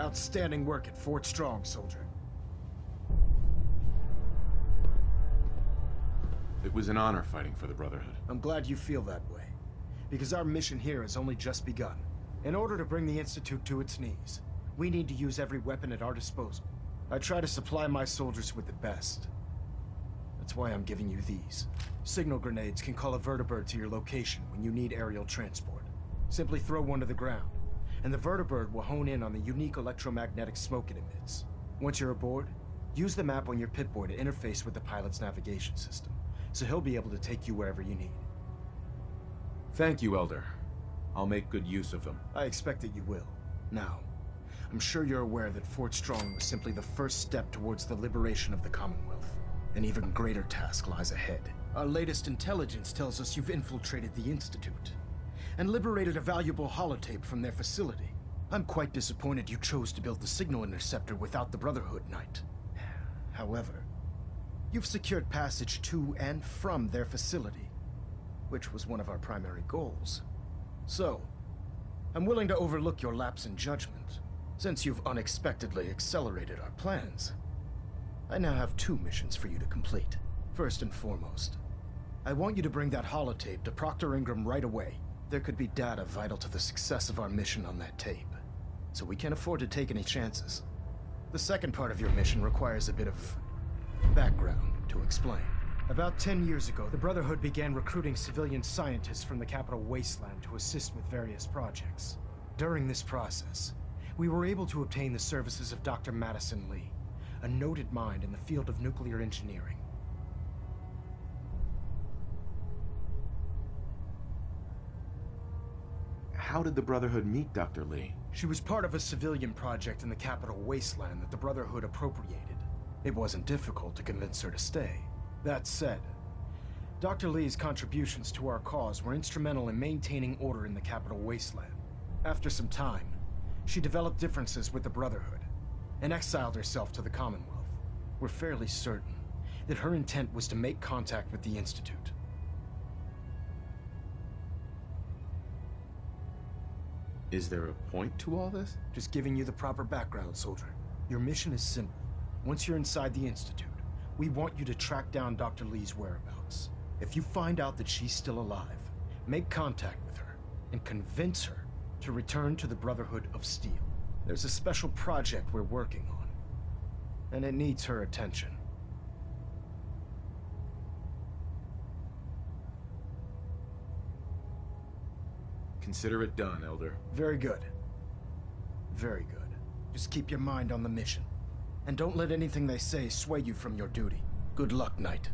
Outstanding work at Fort Strong, soldier. It was an honor fighting for the Brotherhood. I'm glad you feel that way, because our mission here has only just begun. In order to bring the Institute to its knees, we need to use every weapon at our disposal. I try to supply my soldiers with the best. That's why I'm giving you these. Signal grenades can call a vertibird to your location when you need aerial transport. Simply throw one to the ground, and the vertibird will hone in on the unique electromagnetic smoke it emits. Once you're aboard, use the map on your Pip-Boy to interface with the pilot's navigation system, so he'll be able to take you wherever you need. Thank you, Elder. I'll make good use of them. I expect that you will. Now, I'm sure you're aware that Fort Strong was simply the first step towards the liberation of the Commonwealth. An even greater task lies ahead. Our latest intelligence tells us you've infiltrated the Institute and liberated a valuable holotape from their facility. I'm quite disappointed you chose to build the signal interceptor without the Brotherhood, Knight. However, you've secured passage to and from their facility, which was one of our primary goals. So, I'm willing to overlook your lapse in judgment, since you've unexpectedly accelerated our plans. I now have 2 missions for you to complete. First and foremost, I want you to bring that holotape to Proctor Ingram right away. There could be data vital to the success of our mission on that tape, so we can't afford to take any chances. The second part of your mission requires a bit of background to explain. About 10 years ago, the Brotherhood began recruiting civilian scientists from the capital wasteland to assist with various projects. During this process, we were able to obtain the services of Dr. Madison Lee, a noted mind in the field of nuclear engineering. How did the Brotherhood meet Dr. Lee? She was part of a civilian project in the capital wasteland that the Brotherhood appropriated. It wasn't difficult to convince her to stay. That said, Dr. Lee's contributions to our cause were instrumental in maintaining order in the capital wasteland. After some time, she developed differences with the Brotherhood and exiled herself to the Commonwealth. We're fairly certain that her intent was to make contact with the Institute. Is there a point to all this? Just giving you the proper background, soldier. Your mission is simple. Once you're inside the Institute, we want you to track down Dr. Lee's whereabouts. If you find out that she's still alive, make contact with her and convince her to return to the Brotherhood of Steel. There's a special project we're working on, and it needs her attention. Consider it done, Elder. Very good. Very good. Just keep your mind on the mission, and don't let anything they say sway you from your duty. Good luck, Knight.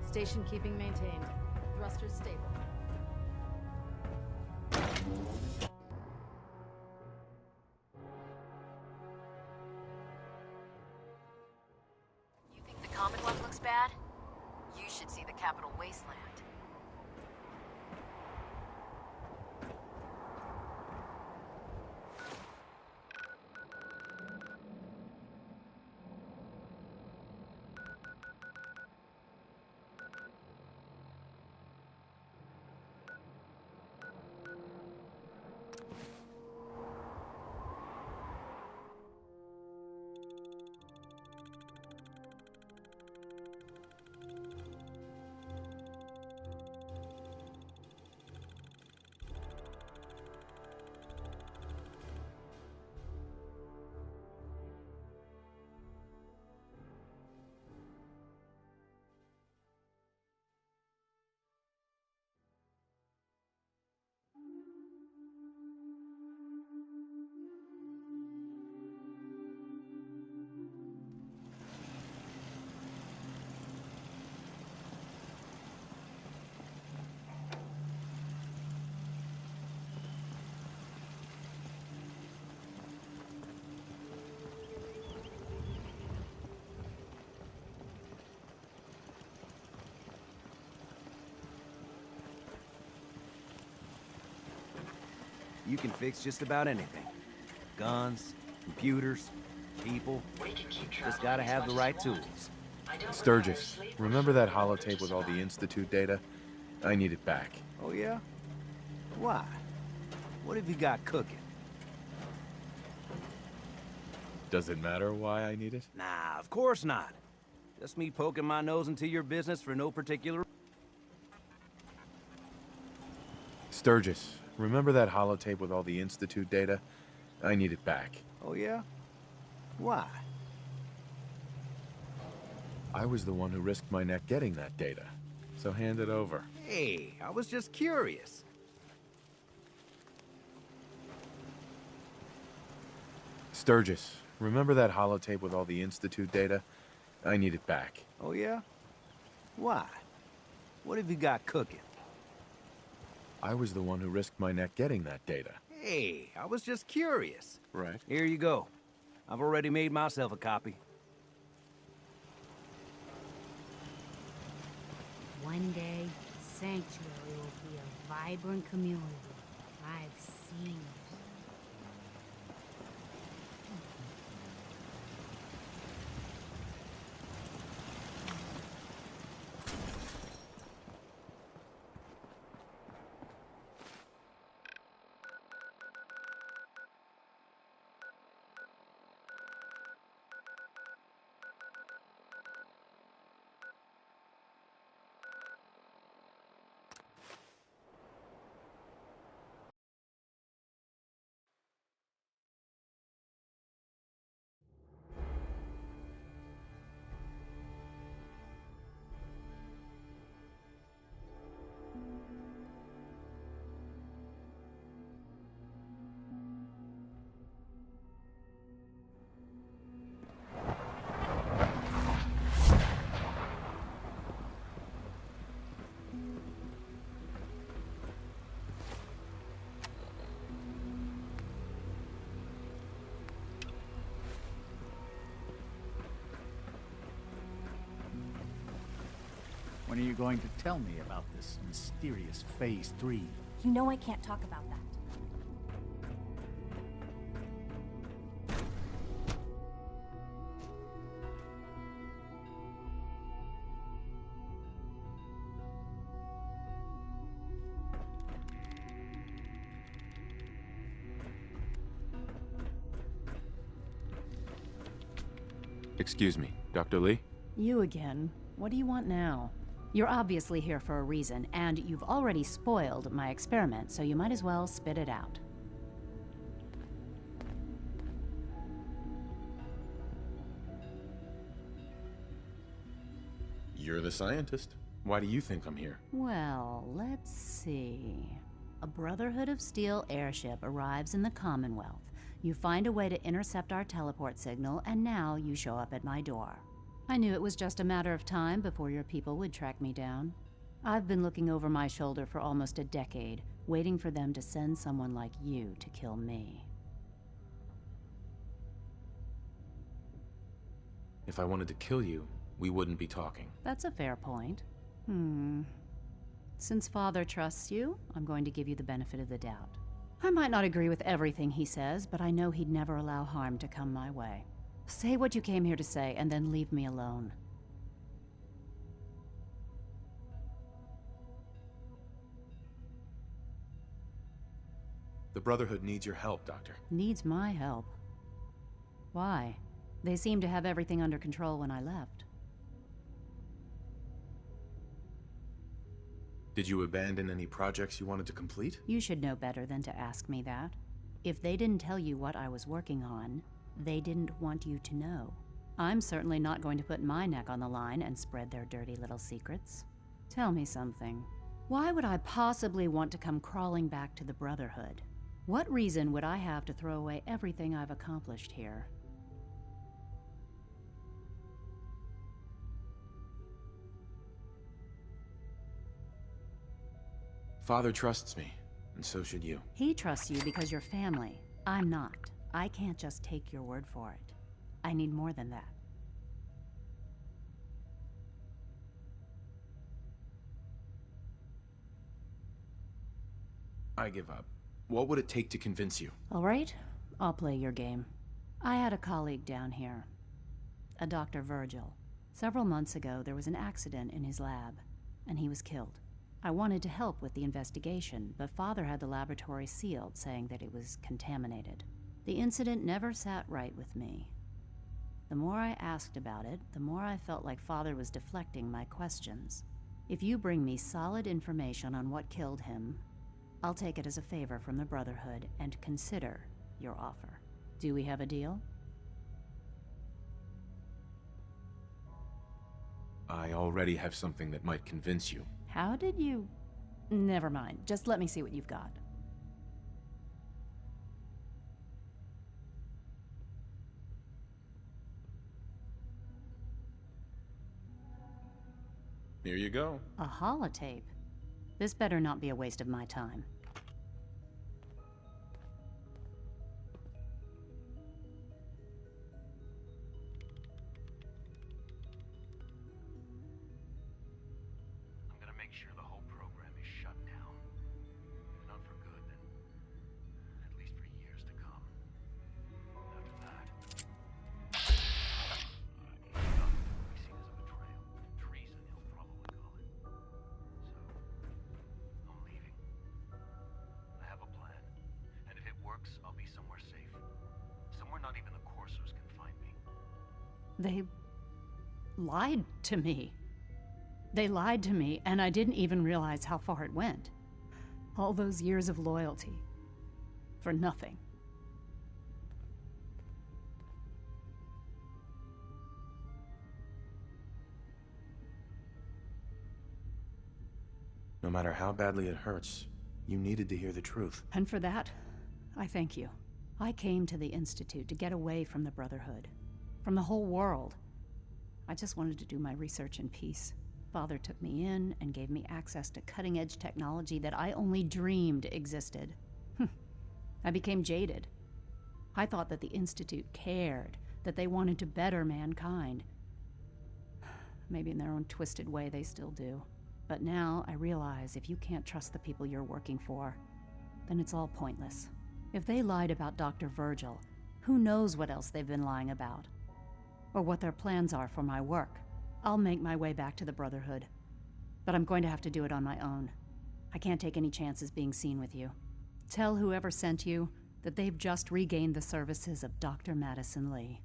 Station keeping maintained. Thrusters stable. You think the Commonwealth looks bad? You should see the capital wasteland. You can fix just about anything. Guns, computers, people. Just gotta have the right tools. Sturgis, remember that holotape with all the Institute data? I need it back. Oh, yeah? Why? What have you got cooking? Does it matter why I need it? Nah, of course not. Just me poking my nose into your business for no particular... Sturgis, remember that holotape with all the Institute data? I need it back. Oh, yeah? Why? I was the one who risked my neck getting that data, so hand it over. Hey, I was just curious. Sturgis, remember that holotape with all the Institute data? I need it back. Oh, yeah? Why? What have you got cooking? I was the one who risked my neck getting that data. Hey, I was just curious. Right. Here you go. I've already made myself a copy. One day, Sanctuary will be a vibrant community. I've seen it. When are you going to tell me about this mysterious Phase 3? You know I can't talk about that. Excuse me, Dr. Lee? You again. What do you want now? You're obviously here for a reason, and you've already spoiled my experiment, so you might as well spit it out. You're the scientist. Why do you think I'm here? Well, let's see. A Brotherhood of Steel airship arrives in the Commonwealth. You find a way to intercept our teleport signal, and now you show up at my door. I knew it was just a matter of time before your people would track me down. I've been looking over my shoulder for almost a decade, waiting for them to send someone like you to kill me. If I wanted to kill you, we wouldn't be talking. That's a fair point. Since Father trusts you, I'm going to give you the benefit of the doubt. I might not agree with everything he says, but I know he'd never allow harm to come my way. Say what you came here to say, and then leave me alone. The Brotherhood needs your help, Doctor. Needs my help. Why? They seemed to have everything under control when I left. Did you abandon any projects you wanted to complete? You should know better than to ask me that. If they didn't tell you what I was working on, they didn't want you to know. I'm certainly not going to put my neck on the line and spread their dirty little secrets. Tell me something. Why would I possibly want to come crawling back to the Brotherhood? What reason would I have to throw away everything I've accomplished here? Father trusts me, and so should you. He trusts you because you're family. I'm not. I can't just take your word for it. I need more than that. I give up. What would it take to convince you? All right, I'll play your game. I had a colleague down here, a Dr. Virgil. Several months ago, there was an accident in his lab, and he was killed. I wanted to help with the investigation, but Father had the laboratory sealed, saying that it was contaminated. The incident never sat right with me. The more I asked about it, the more I felt like Father was deflecting my questions. If you bring me solid information on what killed him, I'll take it as a favor from the Brotherhood and consider your offer. Do we have a deal? I already have something that might convince you. How did you... Never mind. Just let me see what you've got. Here you go. A holotape? This better not be a waste of my time. I'm gonna make sure the whole program is shut down. If not for good, then at least for years to come. After that, nothing will be seen as a betrayal. Treason, he'll probably call it. So, I'm leaving. I have a plan. And if it works, I'll be somewhere safe. Somewhere not even the coursers can find me. They lied to me. They lied to me, and I didn't even realize how far it went. All those years of loyalty. For nothing. No matter how badly it hurts, you needed to hear the truth. And for that, I thank you. I came to the Institute to get away from the Brotherhood. From the whole world. I just wanted to do my research in peace. Father took me in and gave me access to cutting-edge technology that I only dreamed existed. I became jaded. I thought that the Institute cared, that they wanted to better mankind. Maybe in their own twisted way they still do. But now I realize if you can't trust the people you're working for, then it's all pointless. If they lied about Dr. Virgil, who knows what else they've been lying about? Or what their plans are for my work. I'll make my way back to the Brotherhood. But I'm going to have to do it on my own. I can't take any chances being seen with you. Tell whoever sent you that they've just regained the services of Dr. Madison Lee.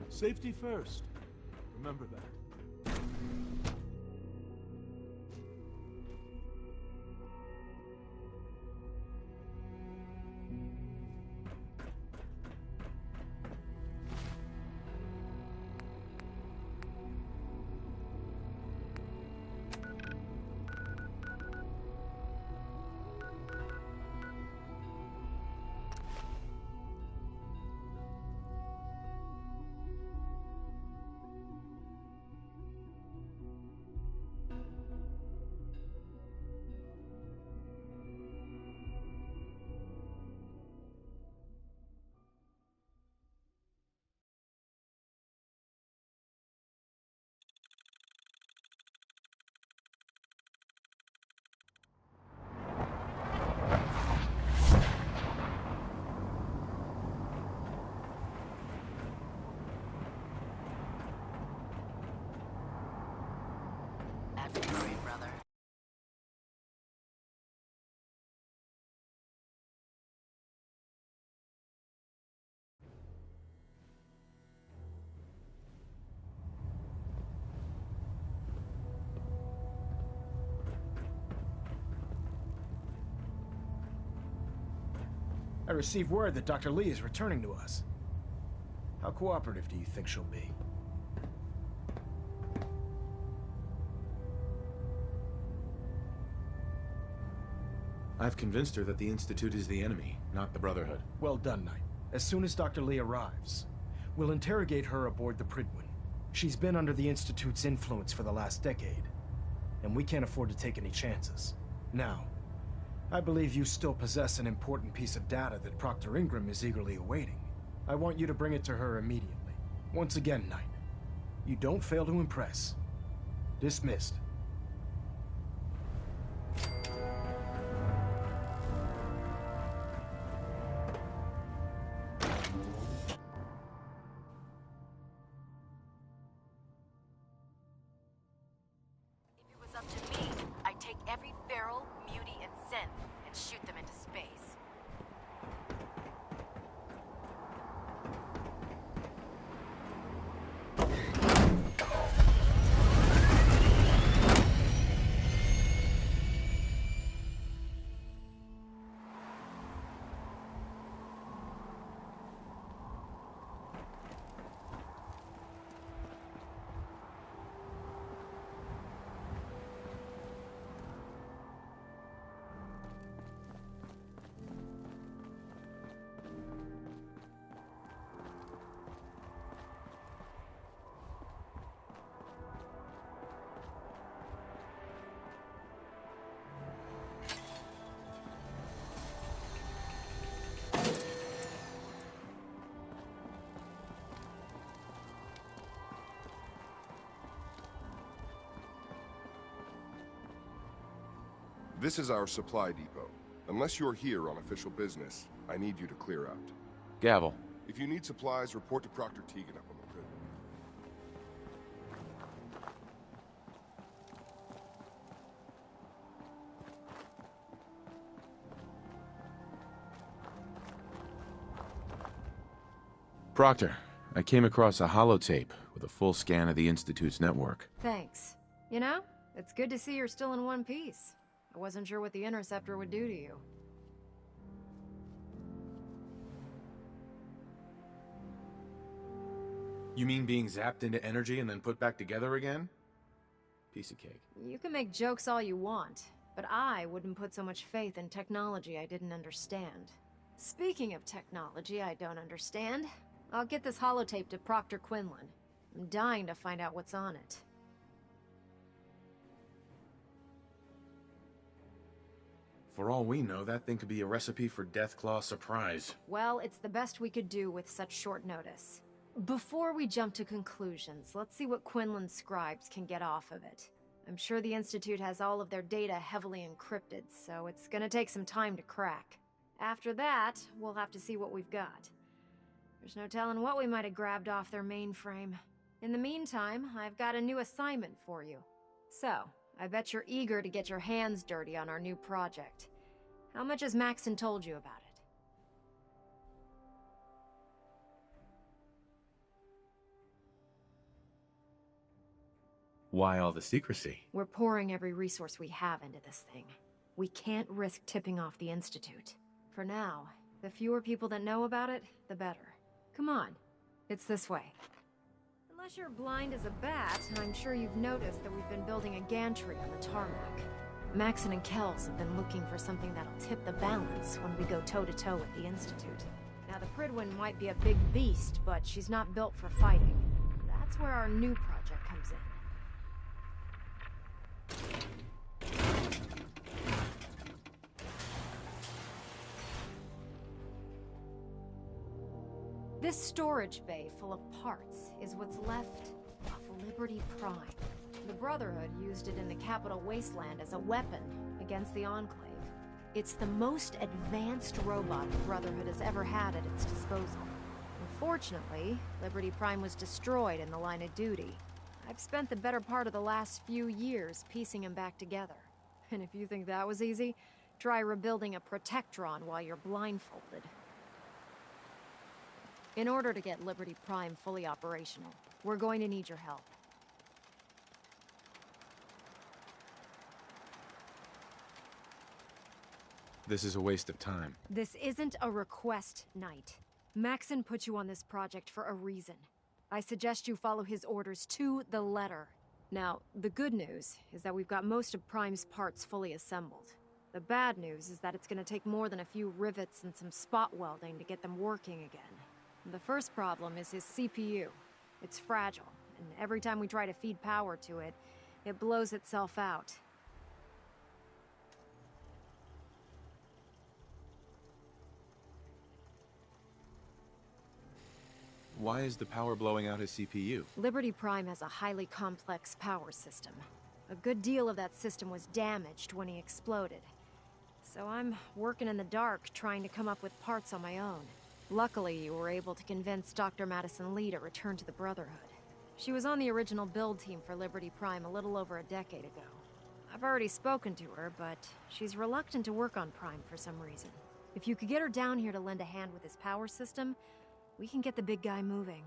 Safety first. Remember that. Adversary, brother. I received word that Dr. Lee is returning to us. How cooperative do you think she'll be? I've convinced her that the Institute is the enemy, not the Brotherhood. Well done, Knight. As soon as Dr. Lee arrives, we'll interrogate her aboard the Pridwin. She's been under the Institute's influence for the last decade, and we can't afford to take any chances. Now, I believe you still possess an important piece of data that Proctor Ingram is eagerly awaiting. I want you to bring it to her immediately. Once again, Knight, you don't fail to impress. Dismissed. If it was up to me, I'd take every feral, mutie, and synth and shoot them into space. This is our supply depot. Unless you're here on official business, I need you to clear out. Gavel. If you need supplies, report to Proctor Tegan up on the grid. Proctor, I came across a holotape with a full scan of the Institute's network. Thanks. You know, it's good to see you're still in one piece. I wasn't sure what the Interceptor would do to you. You mean being zapped into energy and then put back together again? Piece of cake. You can make jokes all you want, but I wouldn't put so much faith in technology I didn't understand. Speaking of technology I don't understand, I'll get this holotape to Proctor Quinlan. I'm dying to find out what's on it. For all we know, that thing could be a recipe for Deathclaw surprise. Well, it's the best we could do with such short notice. Before we jump to conclusions, let's see what Quinlan's scribes can get off of it. I'm sure the Institute has all of their data heavily encrypted, so it's gonna take some time to crack. After that, we'll have to see what we've got. There's no telling what we might have grabbed off their mainframe. In the meantime, I've got a new assignment for you. So, I bet you're eager to get your hands dirty on our new project. How much has Maxon told you about it? Why all the secrecy? We're pouring every resource we have into this thing. We can't risk tipping off the Institute. For now, the fewer people that know about it, the better. Come on, it's this way. Unless you're blind as a bat, I'm sure you've noticed that we've been building a gantry on the tarmac. Maxon and Kells have been looking for something that'll tip the balance when we go toe-to-toe with the Institute. Now, the Pridwin might be a big beast, but she's not built for fighting. That's where our new project comes in. This storage bay full of parts is what's left of Liberty Prime. The Brotherhood used it in the Capital Wasteland as a weapon against the Enclave. It's the most advanced robot the Brotherhood has ever had at its disposal. Unfortunately, Liberty Prime was destroyed in the line of duty. I've spent the better part of the last few years piecing him back together. And if you think that was easy, try rebuilding a Protectron while you're blindfolded. In order to get Liberty Prime fully operational, we're going to need your help. This is a waste of time. This isn't a request, Knight. Maxon put you on this project for a reason. I suggest you follow his orders to the letter. Now, the good news is that we've got most of Prime's parts fully assembled. The bad news is that it's gonna take more than a few rivets and some spot welding to get them working again. The first problem is his CPU. It's fragile, and every time we try to feed power to it, it blows itself out. Why is the power blowing out his CPU? Liberty Prime has a highly complex power system. A good deal of that system was damaged when he exploded. So I'm working in the dark, trying to come up with parts on my own. Luckily, you were able to convince Dr. Madison Lee to return to the Brotherhood. She was on the original build team for Liberty Prime a little over a decade ago. I've already spoken to her, but she's reluctant to work on Prime for some reason. If you could get her down here to lend a hand with his power system, we can get the big guy moving.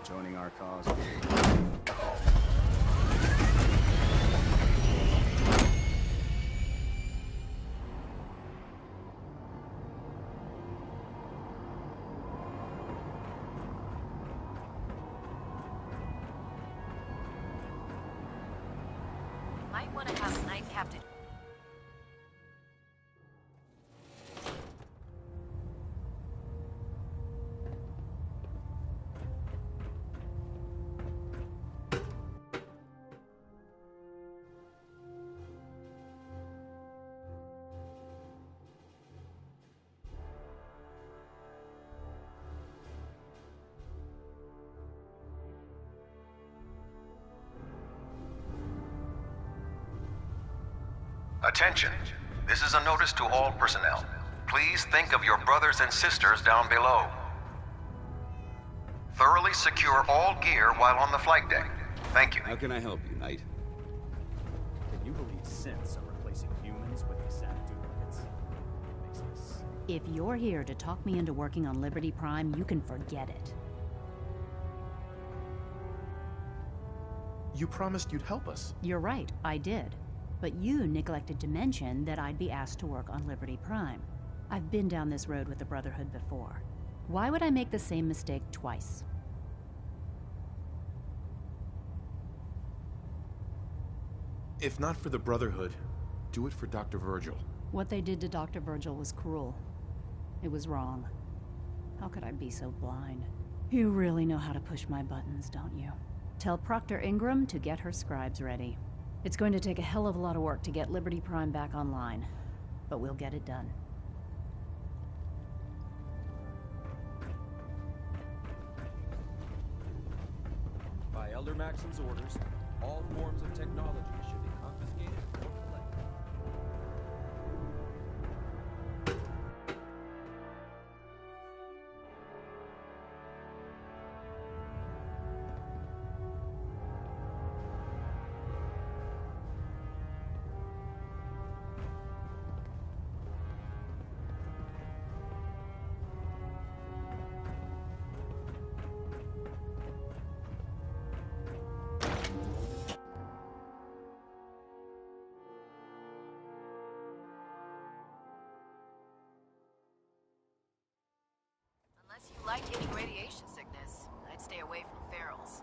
Joining our cause. Might want to have Night Captain. Attention. This is a notice to all personnel. Please think of your brothers and sisters down below. Thoroughly secure all gear while on the flight deck. Thank you. How can I help you, Knight? Can you believe synths are replacing humans with exact duplicates? It makes me sick. If you're here to talk me into working on Liberty Prime, you can forget it. You promised you'd help us. You're right, I did. But you neglected to mention that I'd be asked to work on Liberty Prime. I've been down this road with the Brotherhood before. Why would I make the same mistake twice? If not for the Brotherhood, do it for Dr. Virgil. What they did to Dr. Virgil was cruel. It was wrong. How could I be so blind? You really know how to push my buttons, don't you? Tell Proctor Ingram to get her scribes ready. It's going to take a hell of a lot of work to get Liberty Prime back online, but we'll get it done. By Elder Maxim's orders, all forms of technology should be confiscated or collected. Unless you like getting radiation sickness, I'd stay away from ferals.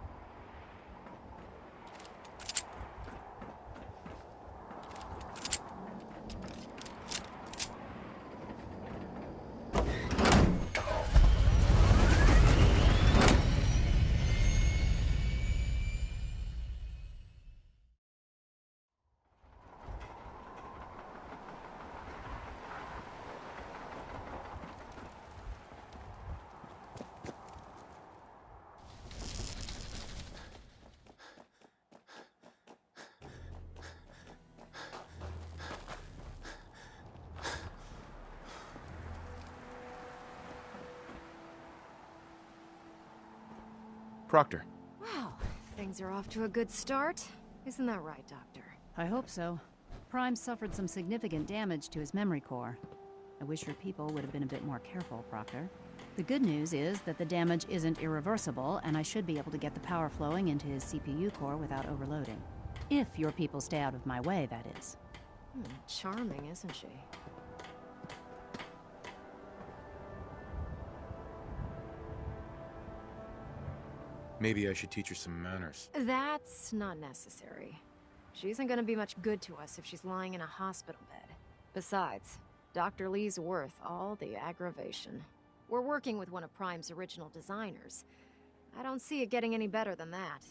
Proctor. Wow, things are off to a good start. Isn't that right, Doctor? I hope so. Prime suffered some significant damage to his memory core. I wish your people would have been a bit more careful, Proctor. The good news is that the damage isn't irreversible, and I should be able to get the power flowing into his CPU core without overloading. If your people stay out of my way, that is. Charming, isn't she? Maybe I should teach her some manners. That's not necessary. She isn't gonna be much good to us if she's lying in a hospital bed. Besides, Dr. Lee's worth all the aggravation. We're working with one of Prime's original designers. I don't see it getting any better than that.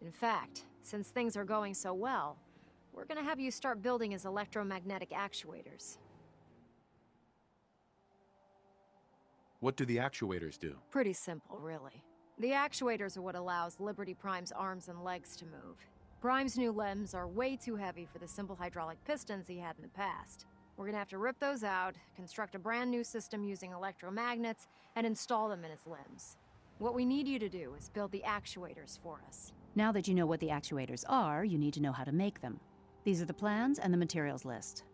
In fact, since things are going so well, we're gonna have you start building his electromagnetic actuators. What do the actuators do? Pretty simple, really. The actuators are what allows Liberty Prime's arms and legs to move. Prime's new limbs are way too heavy for the simple hydraulic pistons he had in the past. We're gonna have to rip those out, construct a brand new system using electromagnets, and install them in his limbs. What we need you to do is build the actuators for us. Now that you know what the actuators are, you need to know how to make them. These are the plans and the materials list.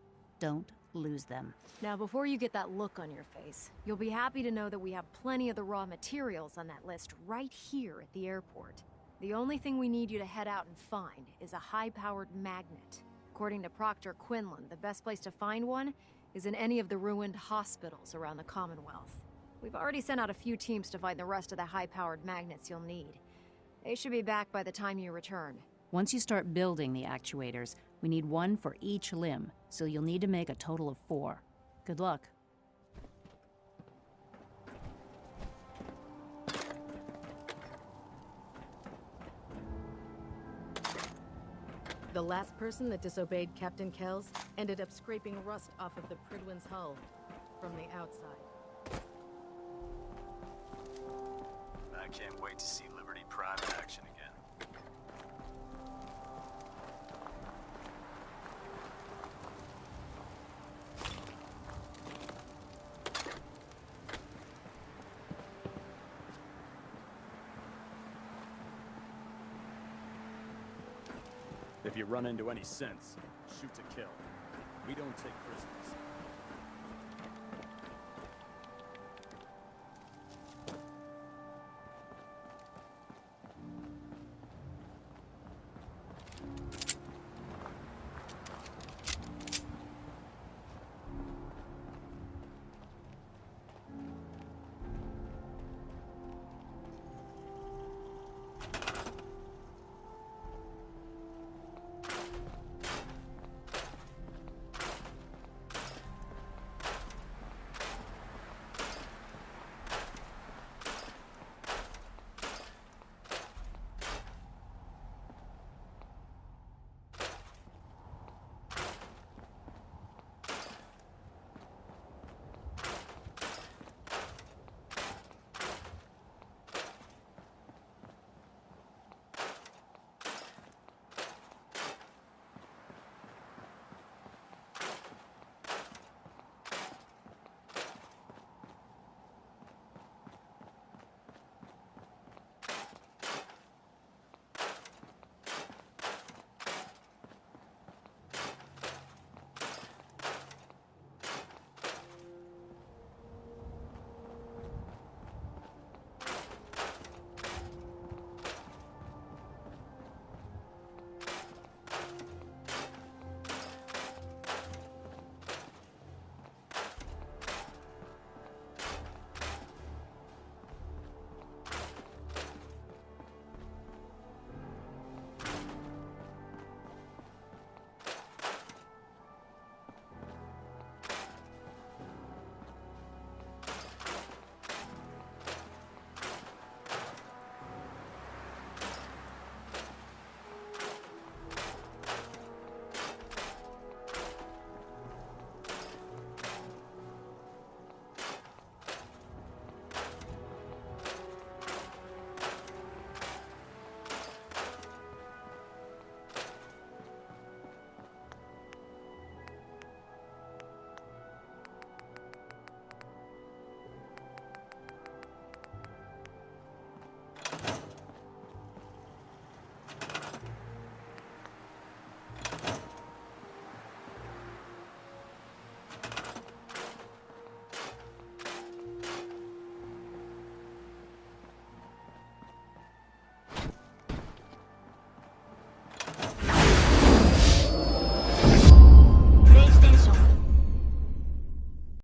Don't lose them. Now, before you get that look on your face, you'll be happy to know that we have plenty of the raw materials on that list right here at the airport. The only thing we need you to head out and find is a high-powered magnet. According to Proctor Quinlan, the best place to find one is in any of the ruined hospitals around the Commonwealth. We've already sent out a few teams to find the rest of the high-powered magnets you'll need. They should be back by the time you return. Once you start building the actuators, we need one for each limb, so you'll need to make a total of 4. Good luck. The last person that disobeyed Captain Kells ended up scraping rust off of the Prydwen's hull from the outside. I can't wait to see Liberty Prime in action again. If you run into any sense, shoot to kill. We don't take prisoners.